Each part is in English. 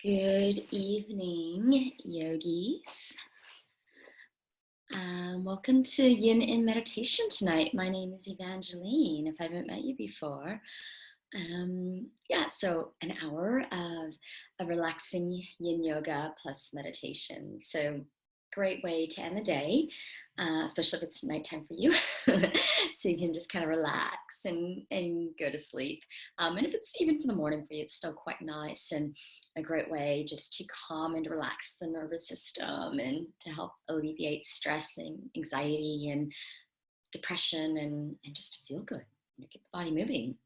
Good evening, yogis. Welcome to Yin Meditation tonight. My name is Evangeline, if I haven't met you before. So an hour of a relaxing yin yoga plus meditation. So great way to end the day, especially if it's nighttime for you. So you can just kind of relax and go to sleep. And if it's even for the morning for you, it's still quite nice and a great way just to calm and relax the nervous system and to help alleviate stress and anxiety and depression and just to feel good, get the body moving.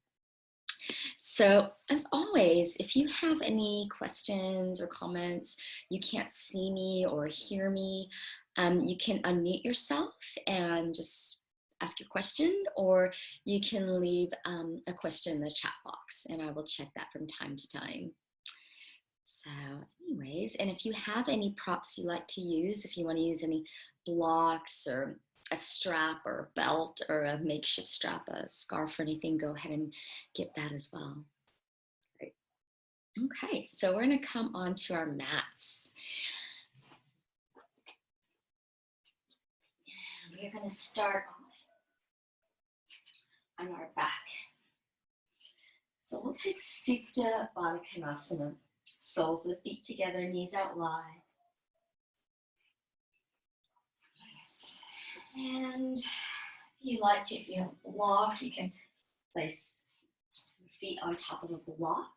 So as always, if you have any questions or comments, you can't see me or hear me, you can unmute yourself and just ask your question, or you can leave a question in the chat box and I will check that from time to time. So anyways, and if you have any props you like to use, if you want to use any blocks or a strap or a belt or a makeshift strap, a scarf or anything, go ahead and get that as well. Great. Okay, so we're going to come on to our mats. And we're going to start off on our back. So we'll take Supta Baddha Konasana. Soles of the feet together, knees out wide. Yes. And if you like to, if you have a block, you can place your feet on top of a block.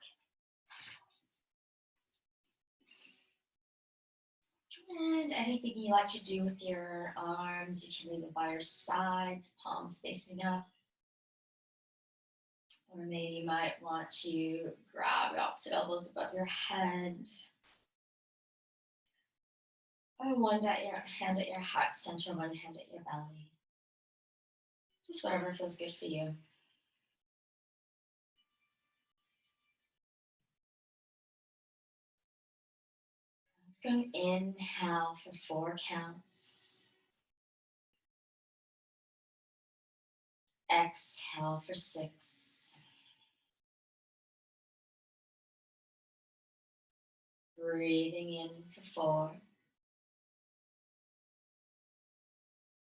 And anything you like to do with your arms, you can leave it by your sides, palms facing up. Or maybe you might want to grab your opposite elbows above your head. Or one hand at your heart center, one hand at your belly. Just whatever feels good for you. Let's go and inhale for 4 counts. Exhale for 6. Breathing in for 4.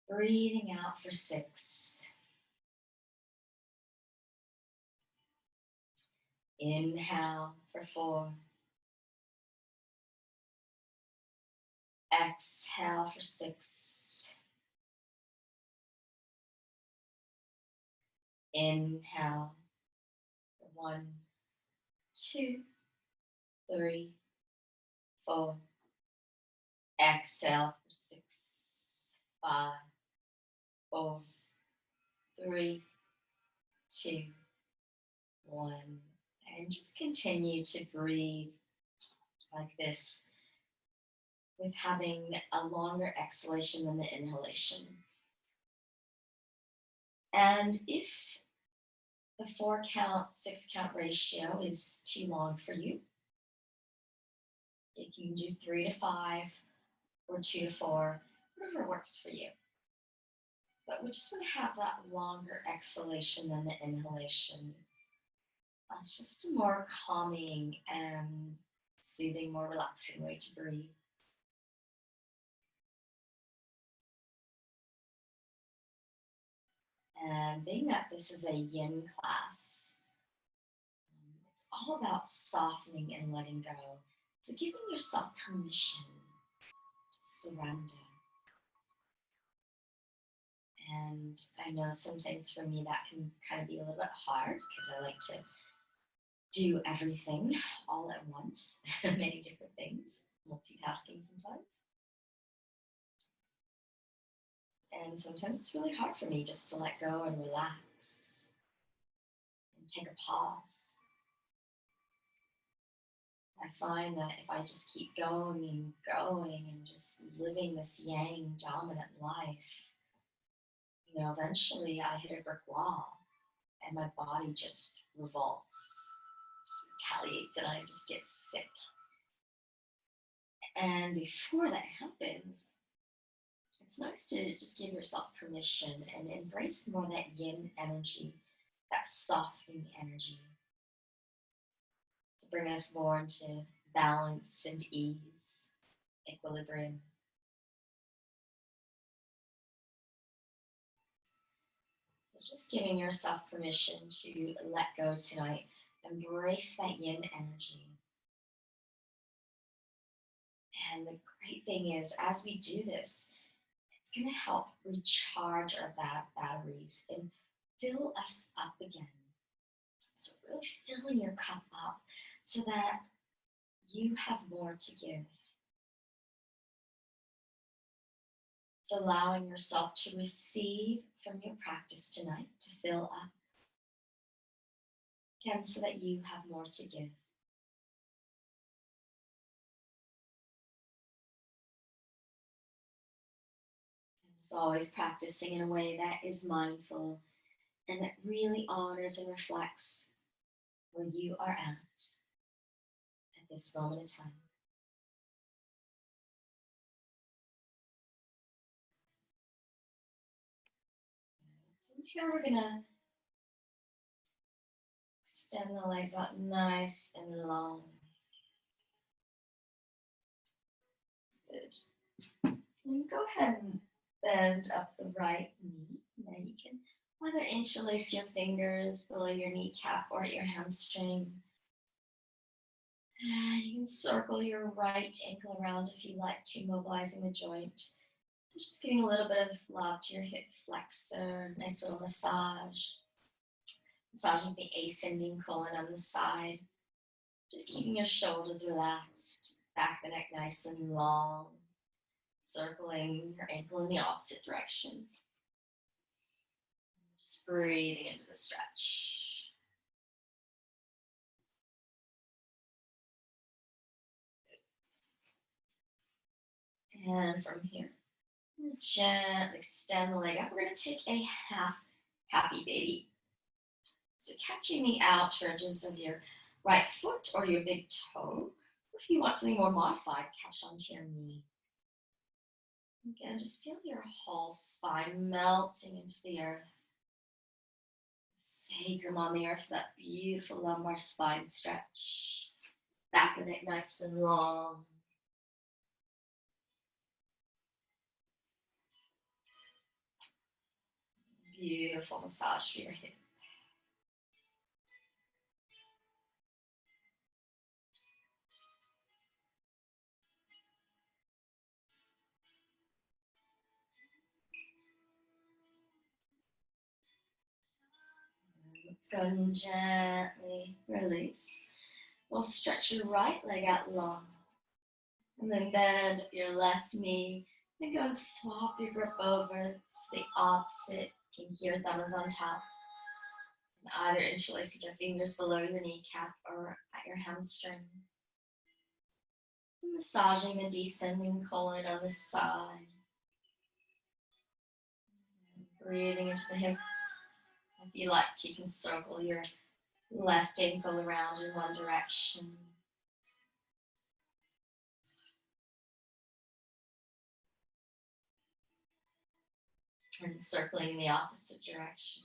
Breathing out for 6. Inhale for 4. Exhale for 6. Inhale for 1, 2, 3, 4. Exhale for 6, 5, 4, 3, 2, 1. And just continue to breathe like this with having a longer exhalation than the inhalation. And if the 4 count, 6 count ratio is too long for you, you can do 3 to 5 or 2 to 4, whatever works for you. But we just want to have that longer exhalation than the inhalation. It's just a more calming and soothing, more relaxing way to breathe. And being that this is a yin class, it's all about softening and letting go. So giving yourself permission to surrender. And I know sometimes for me that can kind of be a little bit hard because I like to do everything all at once, many different things, multitasking sometimes. And sometimes it's really hard for me just to let go and relax and take a pause. I find that if I just keep going and just living this yang dominant life, eventually I hit a brick wall and my body just revolts, just retaliates, and I just get sick. And before that happens, it's nice to just give yourself permission and embrace more that yin energy, that softening energy, to bring us more into balance and ease, equilibrium. So just giving yourself permission to let go tonight. Embrace that yin energy. And the great thing is, as we do this, it's going to help recharge our batteries and fill us up again. So really filling your cup up so that you have more to give. It's allowing yourself to receive from your practice tonight, to fill up. Again, so that you have more to give. And as always, practicing in a way that is mindful and that really honors and reflects where you are at this moment in time. So here we're going to extend the legs out nice and long. Good. And go ahead and bend up the right knee. Now you can either interlace your fingers below your kneecap or at your hamstring. And you can circle your right ankle around if you like to, mobilizing the joint. So just giving a little bit of love to your hip flexor, nice little massage. Massaging the ascending colon on the side. Just keeping your shoulders relaxed, back of the neck nice and long. Circling your ankle in the opposite direction. Just breathing into the stretch. And from here, gently extend the leg up. We're going to take a half happy baby. So catching the outer edges of your right foot or your big toe. If you want something more modified, catch onto your knee. Again, just feel your whole spine melting into the earth. Sacrum on the earth, that beautiful lumbar spine stretch. Back of the neck nice and long. Beautiful massage for your hip. Let's go and gently release. We'll stretch your right leg out long. And then bend your left knee. And go and swap your grip over to the opposite. Pinky or thumb is on top. And either interlacing your fingers below your kneecap or at your hamstring. And massaging the descending colon on the side. And breathing into the hip. If you like, you can circle your left ankle around in one direction. And circling in the opposite direction.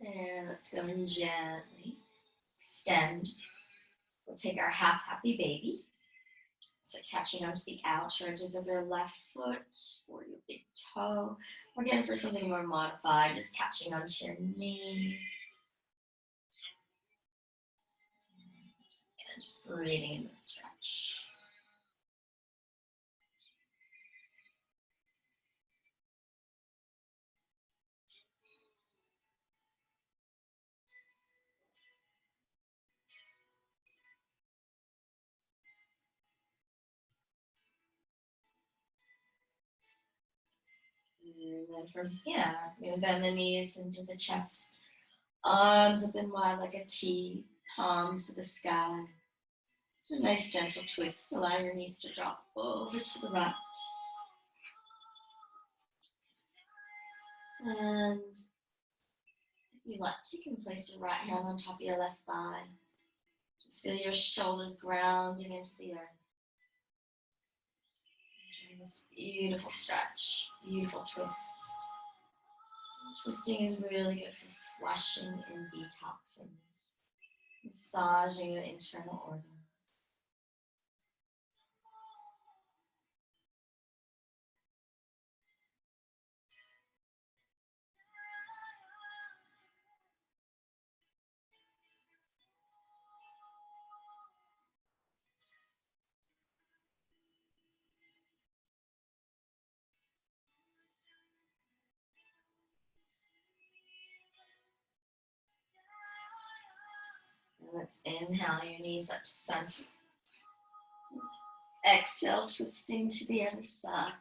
And let's go and gently extend. We'll take our half happy baby. So catching onto the outer edges of your left foot or your big toe. Or again, for something more modified, just catching onto your knee. And just breathing into the stretch. And then from here, we're going to bend the knees into the chest. Arms up and wide like a T, palms to the sky. A nice gentle twist, allow your knees to drop over to the right. And if you like, you can place your right hand on top of your left thigh. Just feel your shoulders grounding into the earth. And this beautiful stretch, beautiful twist. Twisting is really good for flushing and detoxing, massaging your internal organs. Let's inhale your knees up to center. Exhale, twisting to the other side.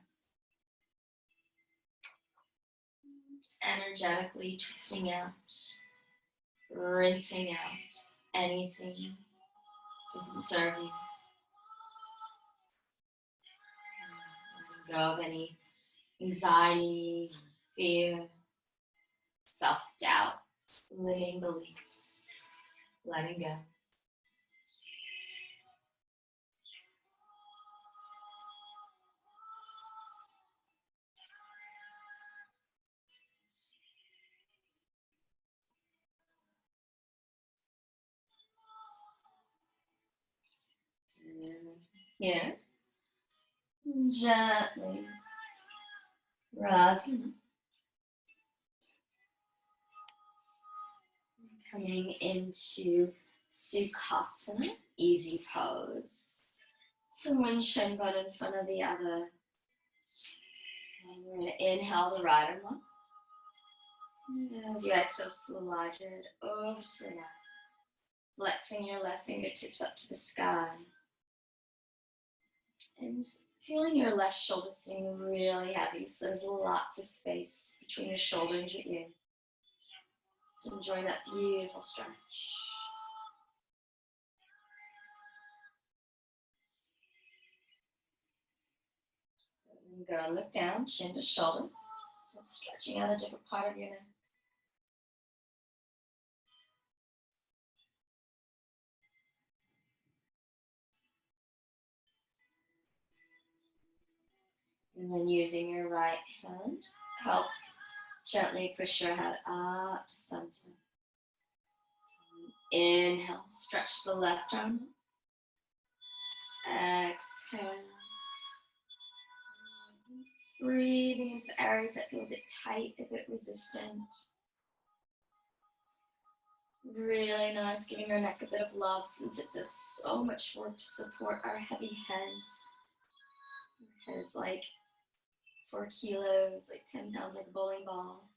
Energetically twisting out, rinsing out anything that doesn't serve you. Letting go of any anxiety, fear, self-doubt, limiting beliefs. Letting go. Here, gently rising, coming into Sukhasana, easy pose. So one shin bone in front of the other. And we're going to inhale the right arm up. As you exhale, slide your head over to the left. Flexing your left fingertips up to the sky. And feeling your left shoulder sitting really heavy, so there's lots of space between your shoulder and your ear. So enjoy that beautiful stretch. And go and look down, chin to shoulder. So stretching out a different part of your neck. And then using your right hand, help gently push your head up to center. Inhale, stretch the left arm. Exhale. Just breathing into the areas that feel a bit tight, a bit resistant. Really nice, giving our neck a bit of love since it does so much work to support our heavy head. Our head is like 4 kilos, like 10 pounds, like a bowling ball.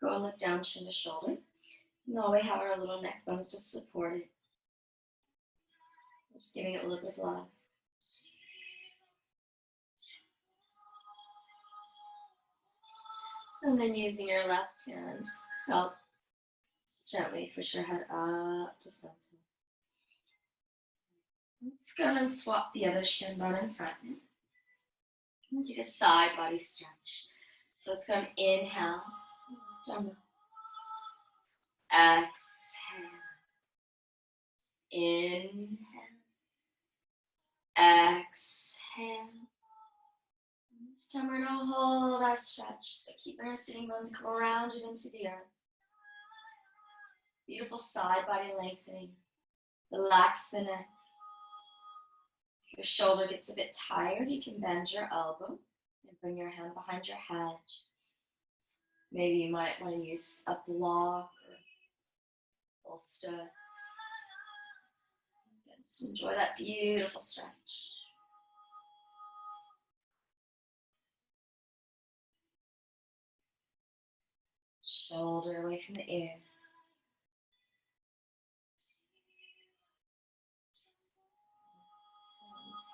Go and look down, chin to shoulder. And all we have our little neck bones to support it. Just giving it a little bit of love. And then using your left hand, help gently push your head up to center. Let's go and swap the other shin bone in front. And take a side body stretch. So let's go and inhale. Down. Exhale. Inhale. Exhale. This time we're going to hold our stretch. So keeping our sitting bones grounded into the earth. Beautiful side body lengthening. Relax the neck. If your shoulder gets a bit tired, you can bend your elbow and bring your hand behind your head. Maybe you might want to use a block or bolster. Again, just enjoy that beautiful stretch. Shoulder away from the ear.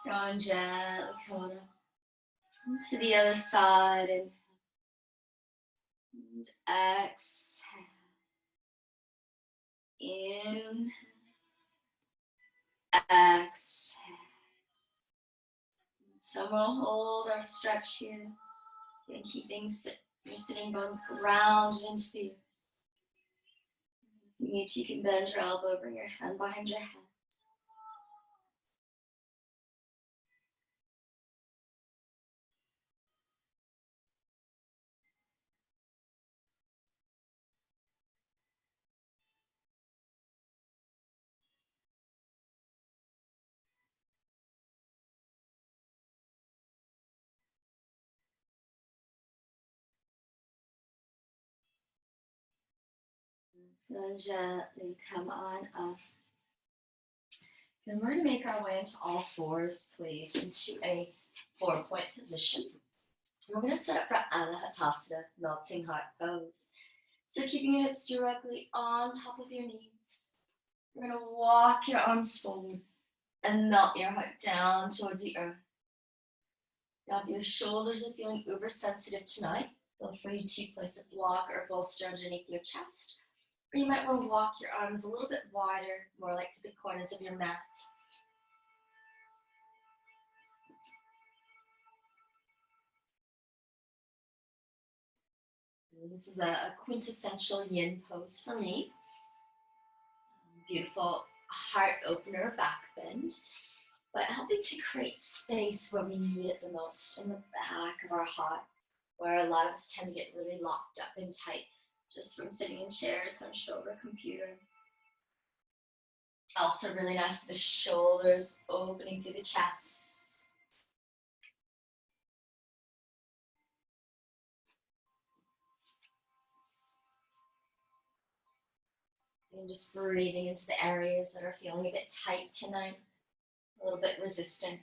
Go and gently come on up to the other side and exhale. Inhale. Exhale. So we'll hold our stretch here and keeping your sitting bones grounded into the earth. If you need to, you can bend your elbow, bring your hand behind your head. So gently come on up. And we're going to make our way into all fours, please, into a 4-point position. And we're going to set up for Anahatasana, melting heart pose. So keeping your hips directly on top of your knees. We're going to walk your arms forward and melt your heart down towards the earth. Now, if your shoulders are feeling uber sensitive tonight, feel free to place a block or bolster underneath your chest. Or you might want to walk your arms a little bit wider, more like to the corners of your mat. And this is a quintessential yin pose for me. Beautiful heart opener, back bend, but helping to create space where we need it the most, in the back of our heart, where a lot of us tend to get really locked up and tight just from sitting in chairs, hunched over a computer. Also really nice, the shoulders opening through the chest. And just breathing into the areas that are feeling a bit tight tonight, a little bit resistant.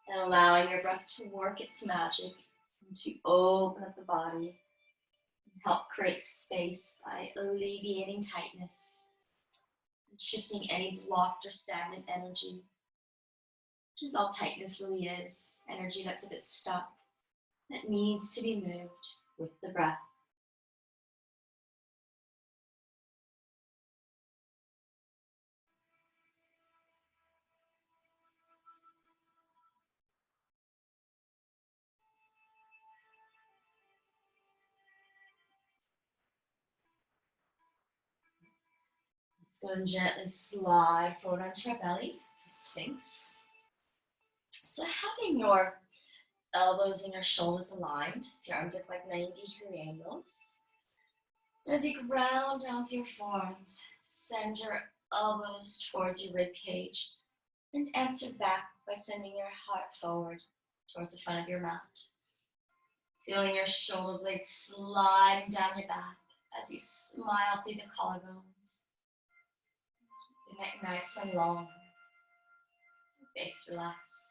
And allowing your breath to work its magic and to open up the body and help create space by alleviating tightness and shifting any blocked or stagnant energy, which is all tightness really is, energy that's a bit stuck, that needs to be moved with the breath. Go and gently slide forward onto your belly, Sphinx. So having your elbows and your shoulders aligned, so your arms look like 90-degree angles. And as you ground down with your forearms, send your elbows towards your rib cage and answer back by sending your heart forward towards the front of your mat. Feeling your shoulder blades sliding down your back as you smile through the collarbones. Your neck nice and long, face relaxed.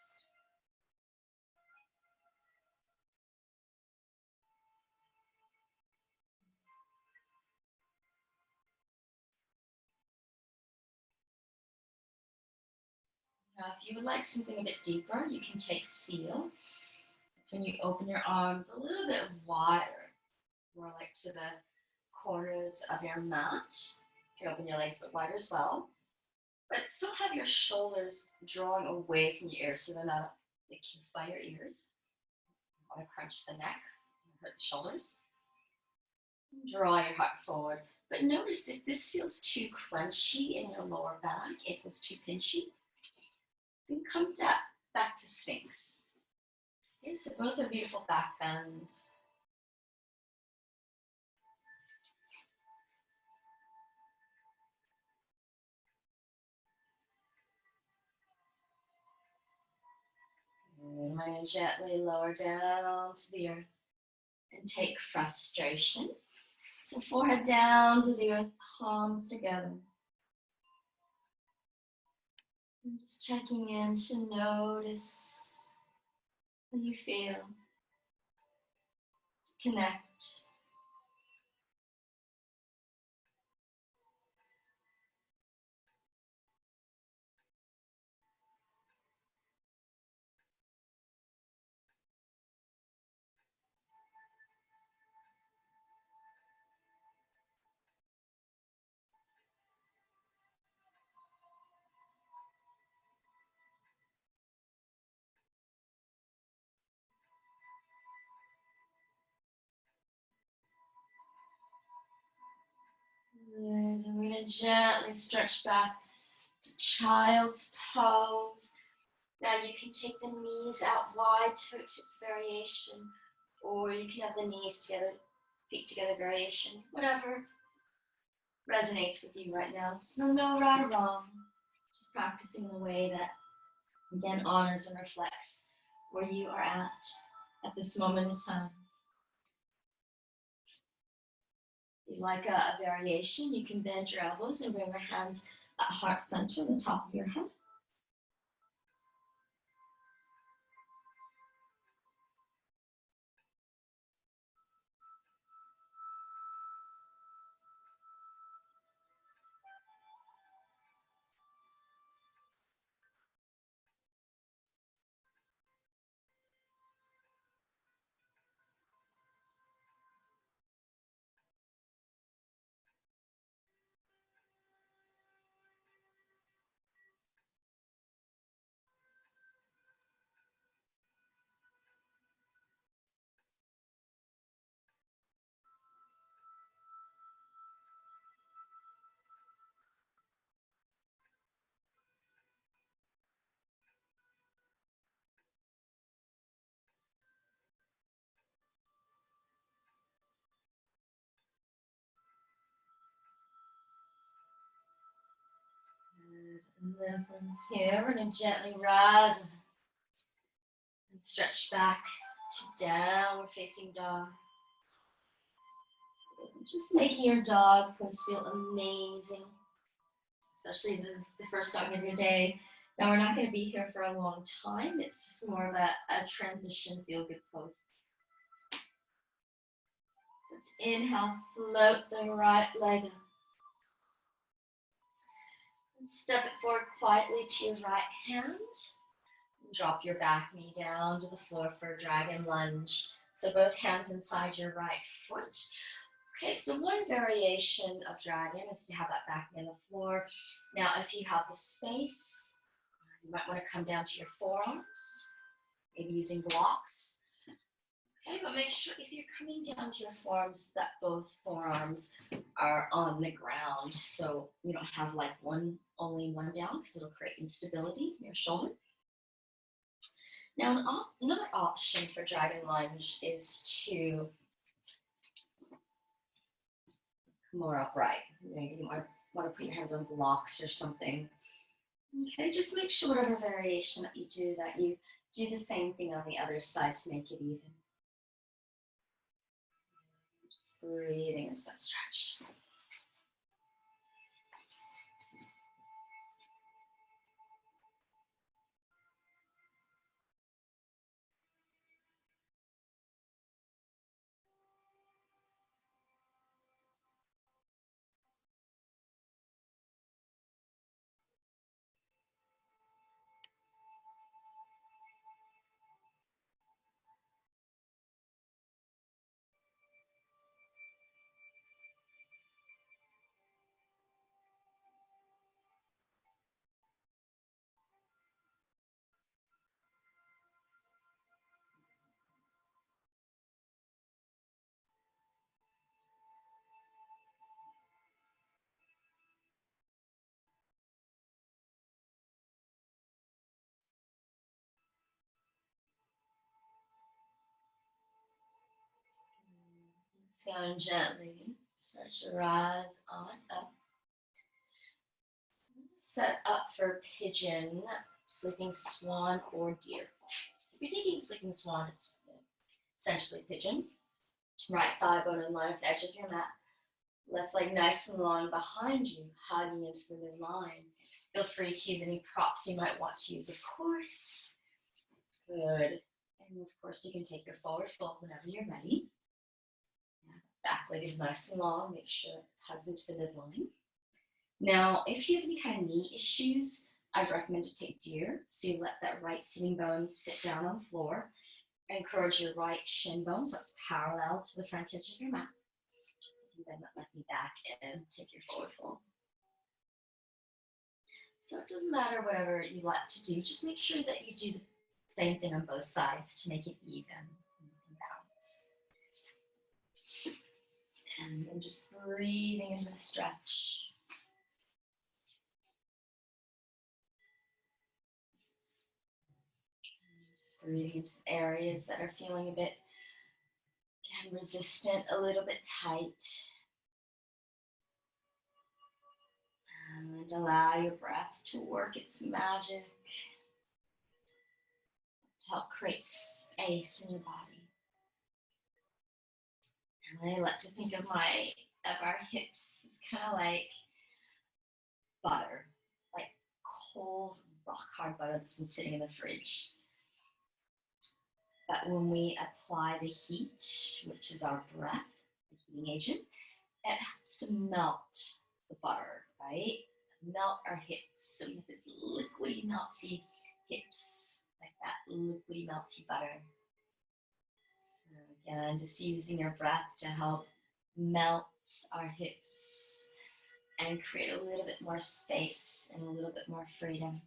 Now, if you would like something a bit deeper, you can take seal. It's when you open your arms a little bit wider, more like to the corners of your mat. You can open your legs a bit wider as well, but still have your shoulders drawing away from your ears so they're not against by your ears. You want to crunch the neck, hurt the shoulders. Draw your heart forward. But notice if this feels too crunchy in your lower back, if it's too pinchy, then come back to Sphinx. Okay, so both are beautiful back bends. And I'm going to gently lower down to the earth and take frustration. So forehead down to the earth, palms together. I'm just checking in to notice how you feel, to connect. Good. I'm going to gently stretch back to child's pose. Now you can take the knees out wide, toe tips variation, or you can have the knees together, feet together variation, whatever resonates with you right now. So no right or wrong, just practicing in a way that, again, honors and reflects where you are at this moment in time. If you like a variation, you can bend your elbows and bring your hands at heart center on the top of your head. And then from here, we're going to gently rise and stretch back to downward facing dog. Just making your dog pose feel amazing, especially if it's the first dog of your day. Now, we're not going to be here for a long time. It's just more of a transition feel-good pose. Let's inhale, float the right leg up. And step it forward quietly to your right hand. Drop your back knee down to the floor for a dragon lunge. So both hands inside your right foot. Okay, so one variation of dragon is to have that back knee on the floor. Now, if you have the space, you might want to come down to your forearms, maybe using blocks. Okay, but make sure if you're coming down to your forearms that both forearms are on the ground. So you don't have like only one down because it'll create instability in your shoulder. Now, another option for dragon lunge is to come more upright. You might want to put your hands on blocks or something. Okay, just make sure whatever variation that you do the same thing on the other side to make it even. Just breathing into that stretch. Let's go and gently start to rise on up. Set up for pigeon, sleeping swan, or deer. So if you're taking sleeping swan, it's essentially pigeon. Right thigh bone in line with the edge of your mat. Left leg nice and long behind you, hugging into the midline. Feel free to use any props you might want to use, of course. Good. And of course, you can take your forward fold whenever you're ready. Back leg is nice and long. Make sure it hugs into the midline. Now, if you have any kind of knee issues, I'd recommend to take deer. So you let that right sitting bone sit down on the floor. Encourage your right shin bone so it's parallel to the front edge of your mat. And then let me back and take your forward fold. So it doesn't matter whatever you like to do. Just make sure that you do the same thing on both sides to make it even and balanced. And then just breathing into the stretch. Breathing into areas that are feeling a bit resistant, a little bit tight. And allow your breath to work its magic to help create space in your body. And I like to think of my of our hips. It's kind of like butter, like cold, rock hard butter that's been sitting in the fridge. But when we apply the heat, which is our breath, the heating agent, it helps to melt the butter, right? Melt our hips. So we have this liquidy, melty hips, like that liquidy, melty butter. So again, just using your breath to help melt our hips and create a little bit more space and a little bit more freedom.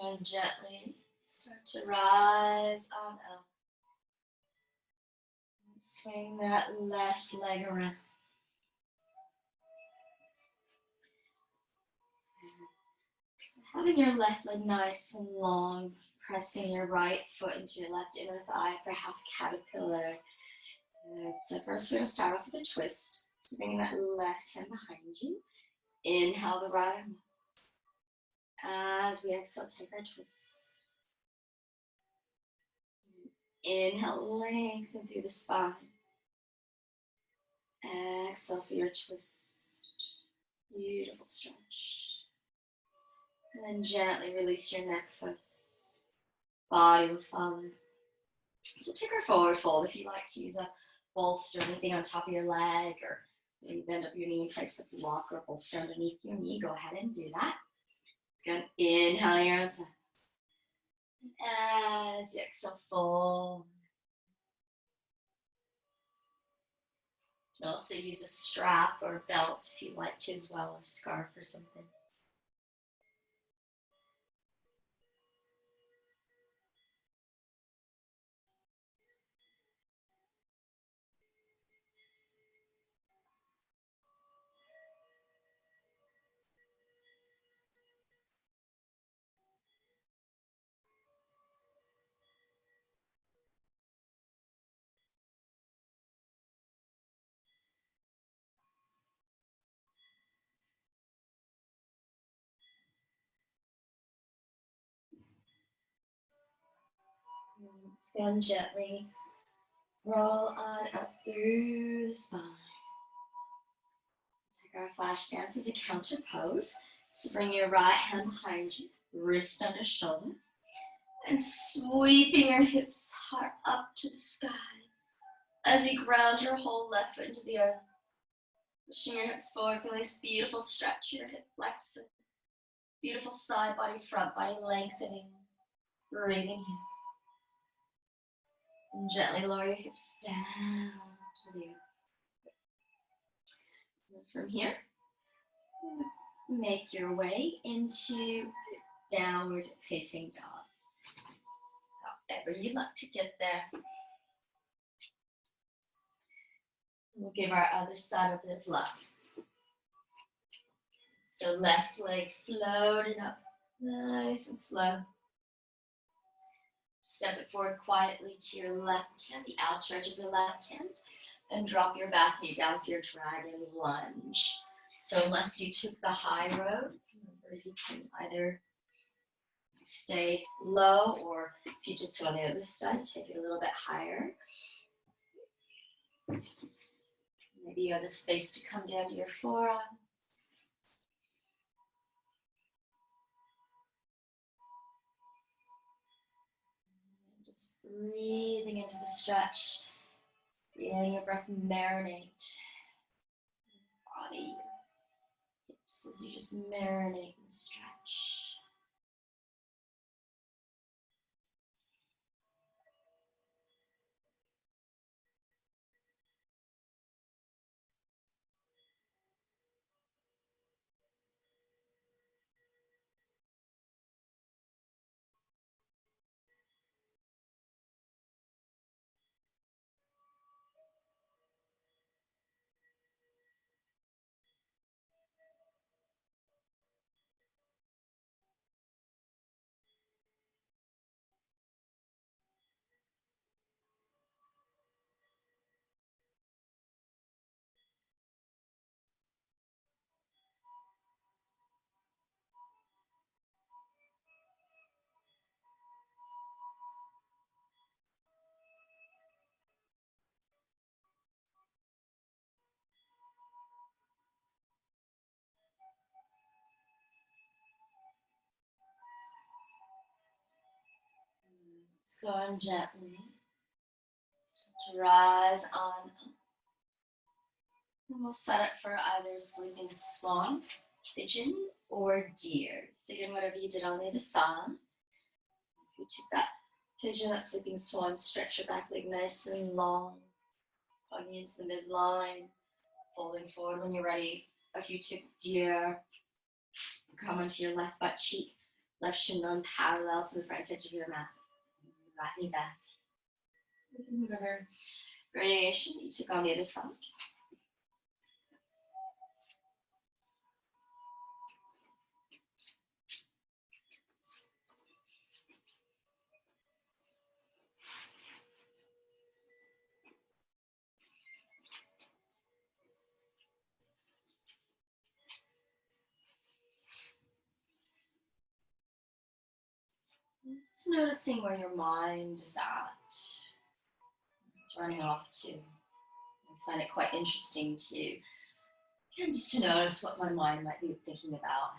And gently start to rise on up. And swing that left leg around. So having your left leg nice and long, pressing your right foot into your left inner thigh for half caterpillar. Good. So first we're going to start off with a twist. So bringing that left hand behind you. Inhale the right arm. As we exhale, take our twist. Inhale, lengthen through the spine. Exhale for your twist. Beautiful stretch. And then gently release your neck first. Body will follow. So take our forward fold. If you like to use a bolster or anything on top of your leg, or you bend up your knee and place a block or a bolster underneath your knee, go ahead and do that. Good. Inhale your arms up. As you exhale, fold. You can also use a strap or a belt if you like to as well, or a scarf or something. Then gently roll on up through the spine. Take our flash stance as a counter pose. So bring your right hand behind you, wrist under shoulder, and sweeping your hips hard up to the sky as you ground your whole left foot into the earth. Pushing your hips forward, feel this beautiful stretch, your hip flexor. Beautiful side body, front body lengthening. Breathing in. And gently lower your hips down to the earth. And from here, make your way into downward facing dog. However you'd like to get there. We'll give our other side a bit of love. So left leg floating up, nice and slow. Step it forward quietly to your left hand, the outer edge of your left hand, and drop your back knee down for your dragon lunge. So unless you took the high road, remember you can either stay low, or if you did so on the other side, take it a little bit higher. Maybe you have the space to come down to your forearm. Just breathing into the stretch, feeling your breath marinate your body, your hips as you just marinate and stretch. Go on gently to rise on up. And we'll set it for either sleeping swan, pigeon, or deer. So again, whatever you did on the other side. If you took that pigeon, that sleeping swan, stretch your back leg nice and long, plugging into the midline, folding forward when you're ready. If you took deer, come onto your left butt cheek, left shin bone parallel to the front edge of your mat. Right knee back. Whatever variation you took on the other side. Just noticing where your mind is at. It's running off to. I find it quite interesting to just to notice what my mind might be thinking about,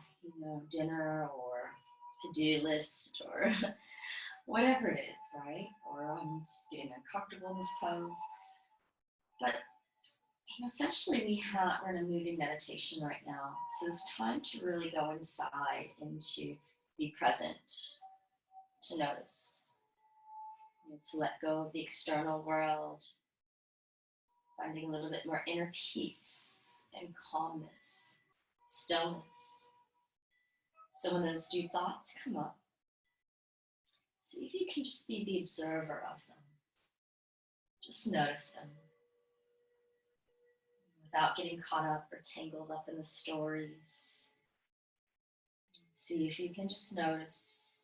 dinner or to-do list or whatever it is, right? Or I'm just getting uncomfortable in this pose. But essentially we're in a moving meditation right now. So it's time to really go inside and to be present, to notice, to let go of the external world, finding a little bit more inner peace and calmness, stillness. So when those new thoughts come up, see if you can just be the observer of them. Just notice them without getting caught up or tangled up in the stories. See if you can just notice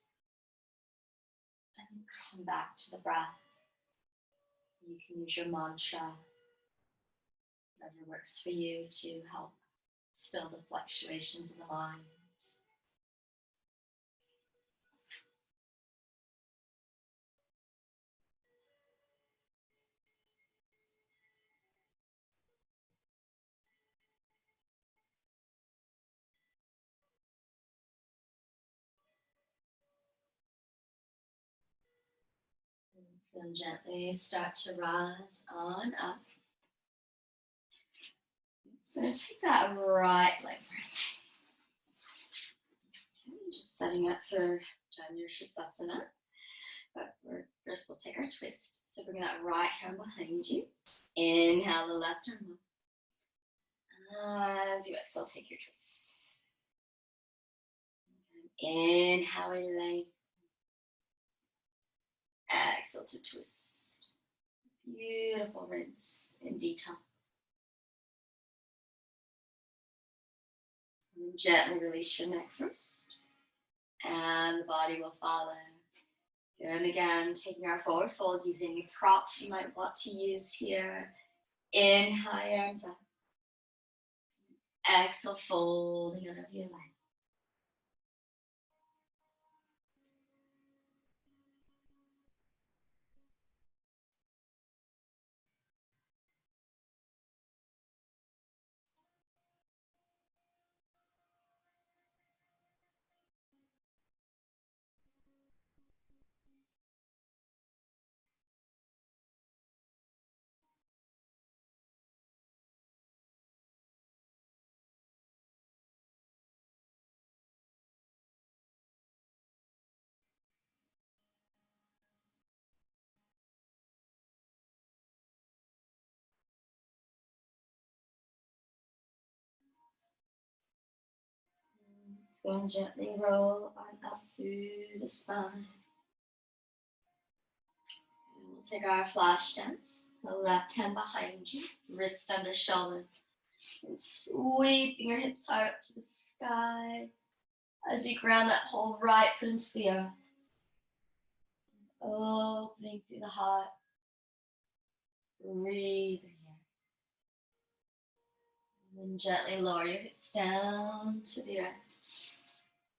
and then come back to the breath. You can use your mantra, whatever works for you, to help still the fluctuations in the mind. And gently start to rise on up. So I'm going to take that right leg breath. Just setting up for Janushasana. But first we'll take our twist. So bring that right hand behind you. Inhale the left arm up. As you exhale, take your twist. Inhale, length. Exhale to twist. Beautiful rinse and detox. And then gently release your neck first. And the body will follow. And again, taking our forward fold, using any props you might want to use here. Inhale your arms up. Exhale, folding out of your leg. Go and gently roll on up through the spine. And we'll take our flash stance. The left hand behind you, wrist under shoulder. And sweeping your hips high up to the sky as you ground that whole right foot into the earth. Opening through the heart. Breathe here. And then gently lower your hips down to the earth.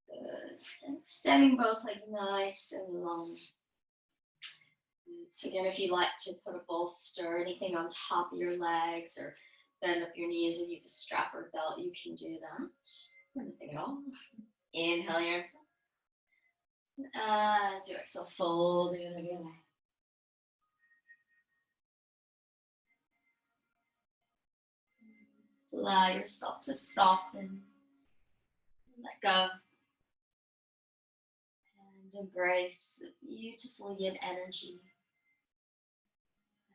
Good. And extending both legs nice and long. So again, if you like to put a bolster or anything on top of your legs or bend up your knees or use a strap or belt, you can do that. Or anything at all. Inhale your arms up. As you exhale, fold it over your leg. Allow yourself to soften, let go, and embrace the beautiful yin energy.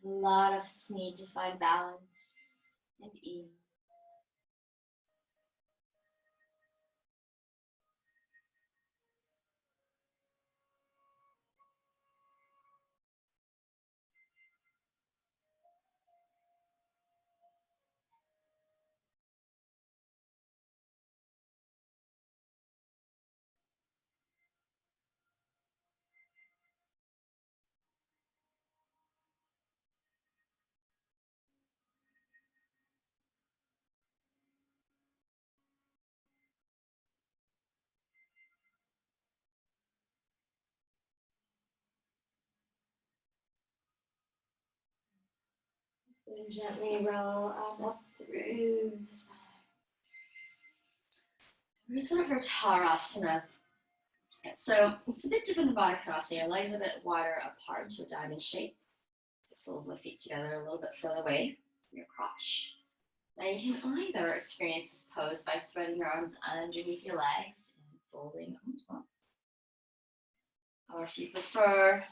A lot of us need to find balance and ease. And gently roll up through the spine. We sort of our Tarasana. So it's a bit different than Baddha. Your legs are a bit wider apart into a diamond shape. So soles of the feet together a little bit further away from your crotch. Now you can either experience this pose by threading your arms underneath your legs and folding on top. Or if you prefer,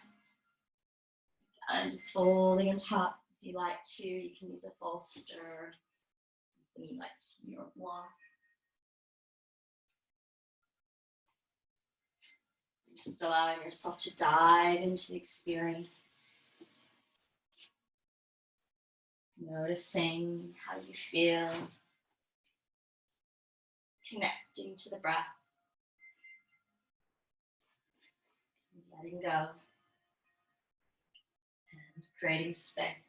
just folding on top. If you like to, you can use a bolster. You like your block. Just allowing yourself to dive into the experience. Noticing how you feel. Connecting to the breath. Letting go. And creating space.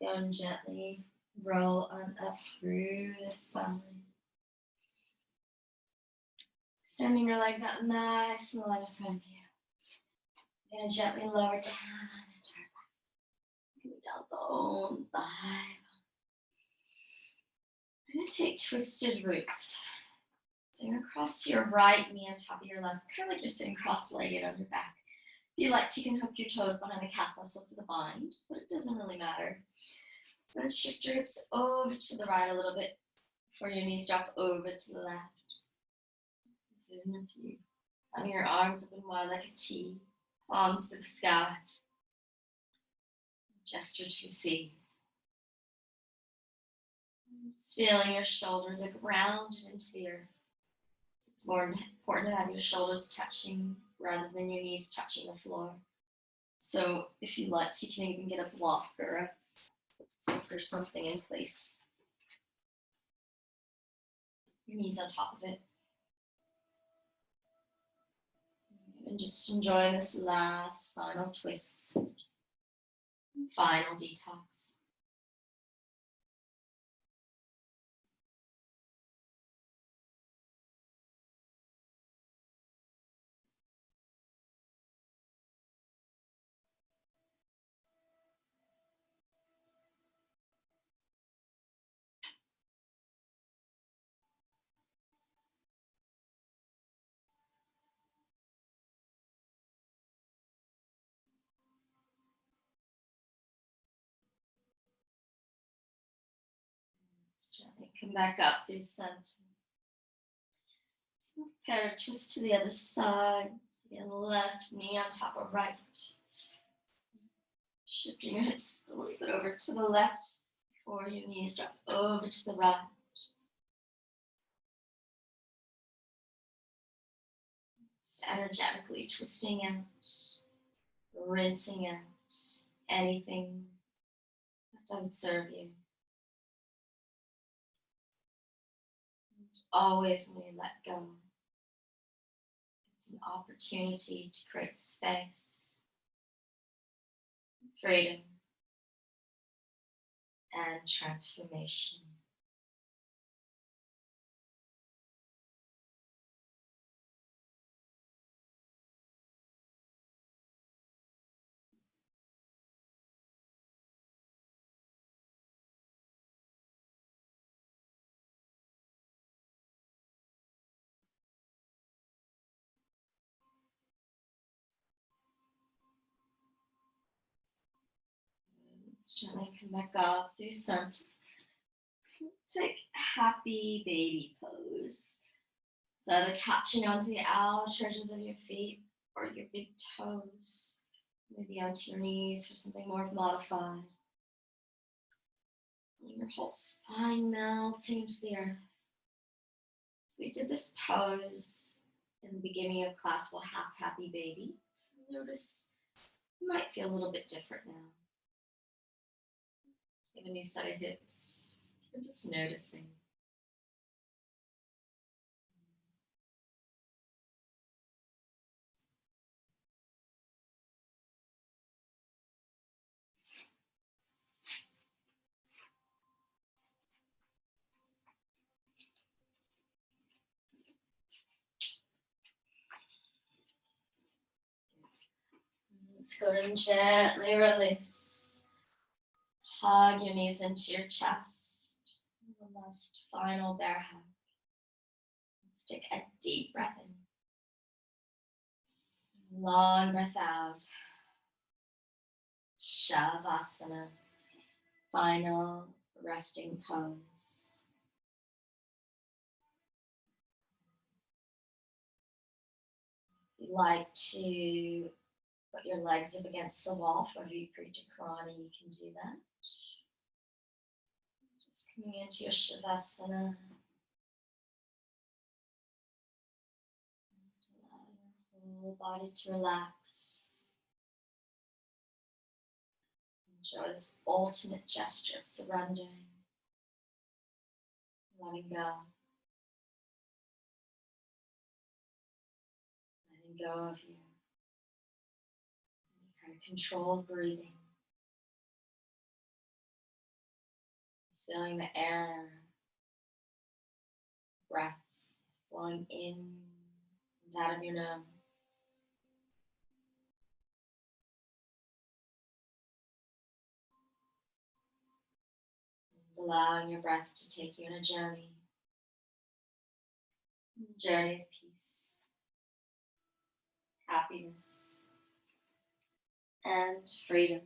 Down gently, roll on up through the spine. Extending your legs out nice and long in front of you. You're going to gently lower down and turn back. Go down bone, thigh. You're going to take twisted roots. So you're going to cross your right knee on top of your left, kind of like you're sitting cross-legged on your back. If you like, you can hook your toes behind the calf muscle for the bind, but it doesn't really matter. Then shift your hips over to the right a little bit before your knees drop over to the left. Even if you have your arms open wide like a T, palms to the sky. Gesture to receive. Just feeling your shoulders are grounded into the earth. It's more important to have your shoulders touching rather than your knees touching the floor. So if you like, you can even get a block or something in place. Your knees on top of it. And just enjoy this last final twist. Final detox. Gently come back up through center. Prepare to twist to the other side. So again, left knee on top of right. Shifting your hips a little bit over to the left before your knees drop over to the right. energetically twisting out, rinsing out anything that doesn't serve you. And always when you let go, it's an opportunity to create space, freedom, and transformation. Let's gently come back up through center. Take happy baby pose. So either catching onto the outer edges of your feet or your big toes. Maybe onto your knees for something more modified. Your whole spine melting into the earth. So we did this pose in the beginning of class. We'll have happy baby. So notice you might feel a little bit different now. You have a new set of hips. I'm just noticing. Let's go ahead and gently release. Hug your knees into your chest. One last final bear hug. Let's take a deep breath in. Long breath out. Shavasana. Final resting pose. If you'd like to put your legs up against the wall for Viparita Karana, you can do that. Just coming into your Shavasana. Allow your whole body to relax. Enjoy this ultimate gesture of surrendering, letting go. Letting go of your any kind of controlled breathing. Just feeling the air, breath flowing in and out of your nose. And allowing your breath to take you on a journey of peace, happiness, and freedom.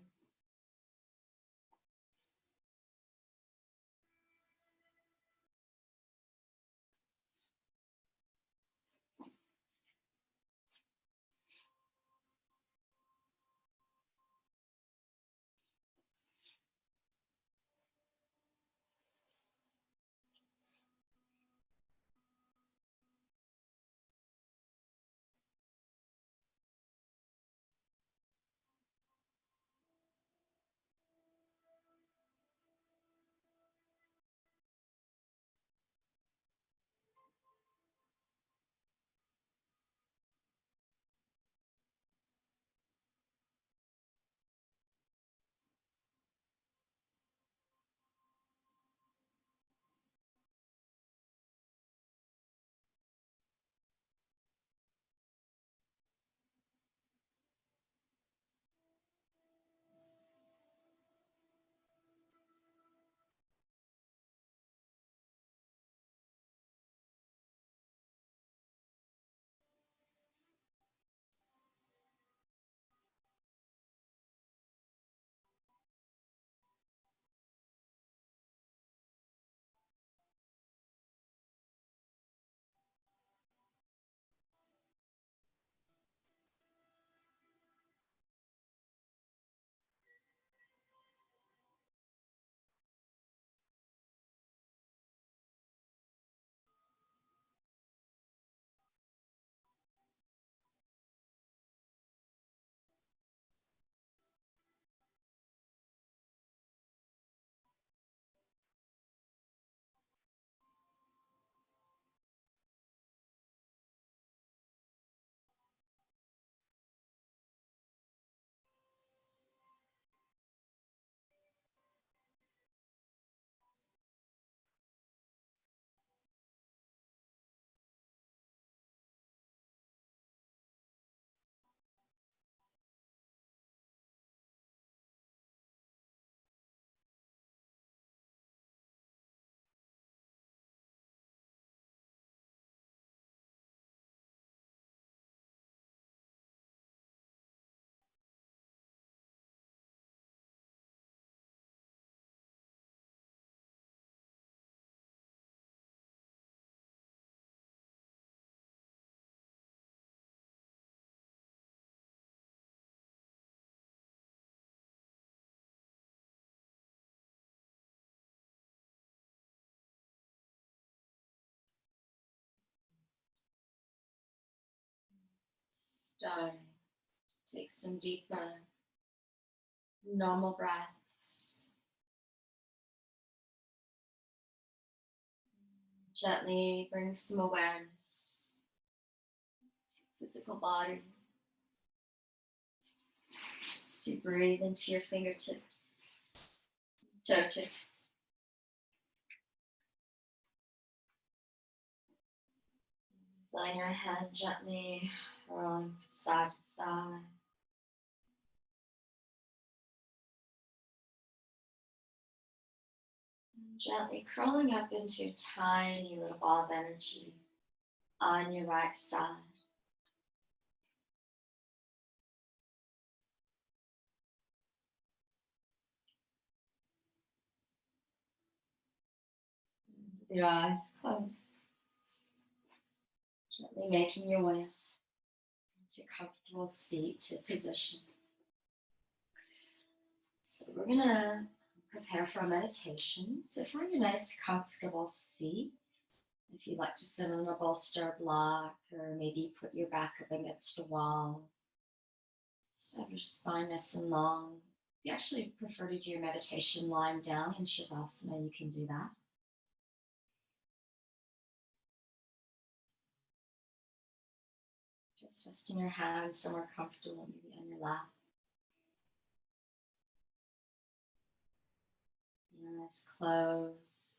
Darling. Take some deeper, normal breaths. Gently bring some awareness to physical body. So you breathe into your fingertips, toe tips. Feeling your head gently rolling from side to side. And gently curling up into a tiny little ball of energy on your right side. With your eyes closed, gently making your way into a comfortable seat position. So we're gonna prepare for a meditation. So find a nice comfortable seat. If you'd like to sit on a bolster block, or maybe put your back up against a wall, just have your spine nice and long. If you actually prefer to do your meditation lying down in Shavasana, you can do that. Just resting your hands somewhere comfortable, maybe on your lap. Your eyes closed.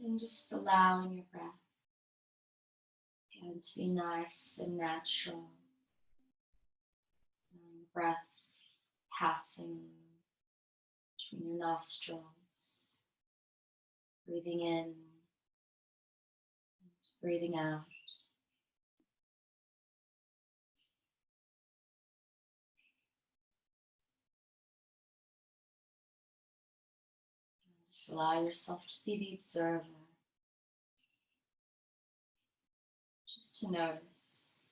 And just allowing your breath again to be nice and natural. And breath passing between your nostrils, breathing in and breathing out. Just allow yourself to be the observer, just to notice.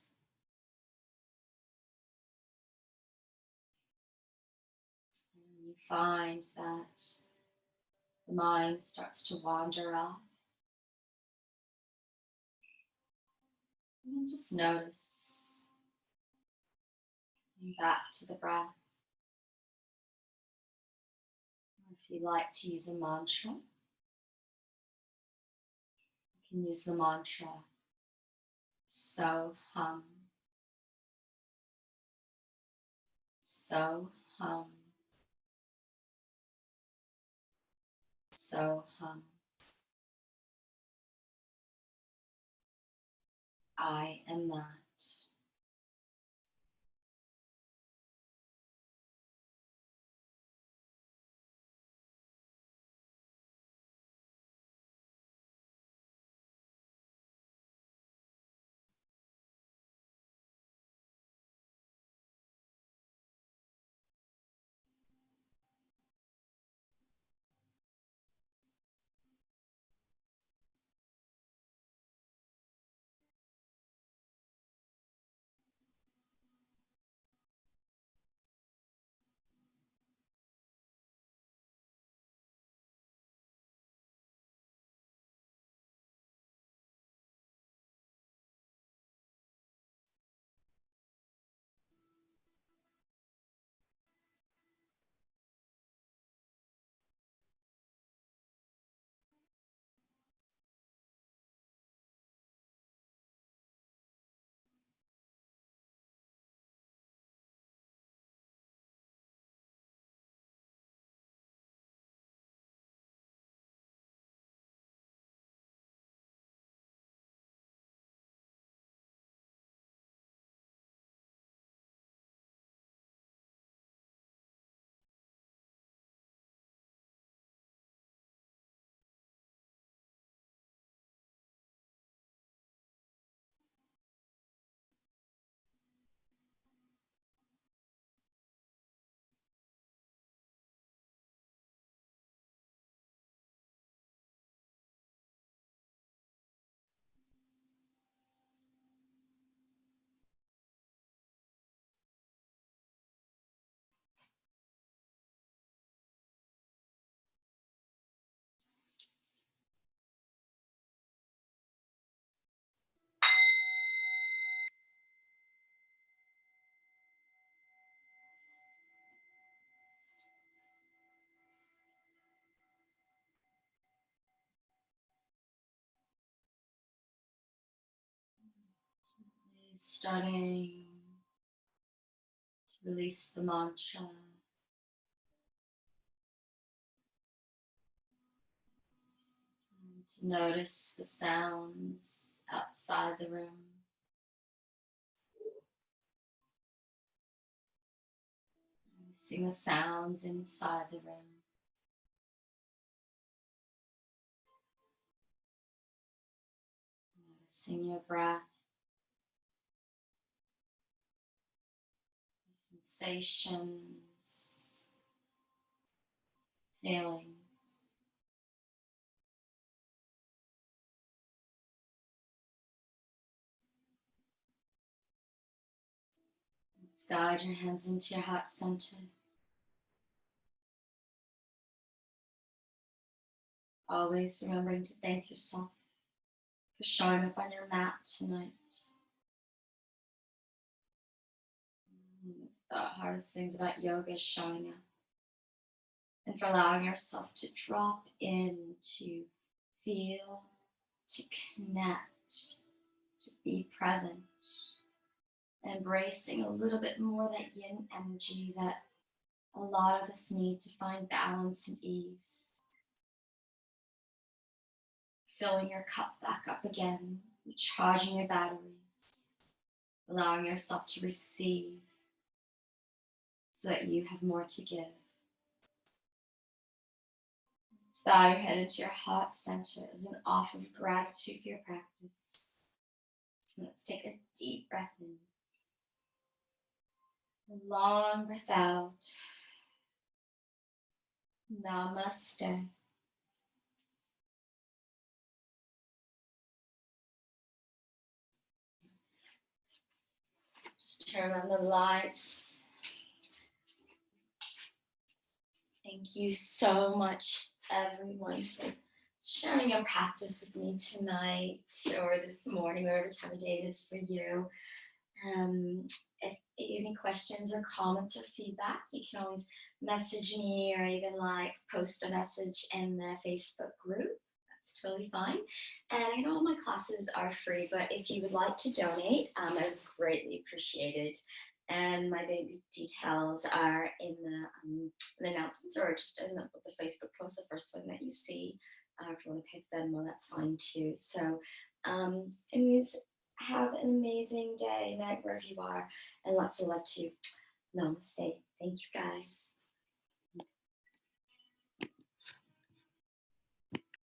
And you find that the mind starts to wander off. And then just notice. And back to the breath. Or if you like to use a mantra, you can use the mantra so hum, so hum, so hum. I am that. Starting to release the mantra. And to notice the sounds outside the room. Noticing the sounds inside the room. Noticing your breath. Sensations, feelings. Let's guide your hands into your heart center. Always remembering to thank yourself for showing up on your mat tonight. The hardest things about yoga is showing up. And for allowing yourself to drop in, to feel, to connect, to be present. Embracing a little bit more that yin energy that a lot of us need to find balance and ease. Filling your cup back up again, recharging your batteries, allowing yourself to receive so that you have more to give. Let's bow your head into your heart center as an offer of gratitude for your practice. Let's take a deep breath in. A long breath out. Namaste. Just turn on the lights. Thank you so much, everyone, for sharing your practice with me tonight or this morning, whatever time of day it is for you. If you have any questions or comments or feedback, you can always message me or even post a message in the Facebook group. That's totally fine. And all my classes are free, but if you would like to donate, that's greatly appreciated. And my bank details are in the announcements or just in the Facebook post, the first one that you see. If you want to pick them, well, that's fine too. So anyways, have an amazing day, night, wherever you are, and lots of love to you. Namaste. Thanks, guys.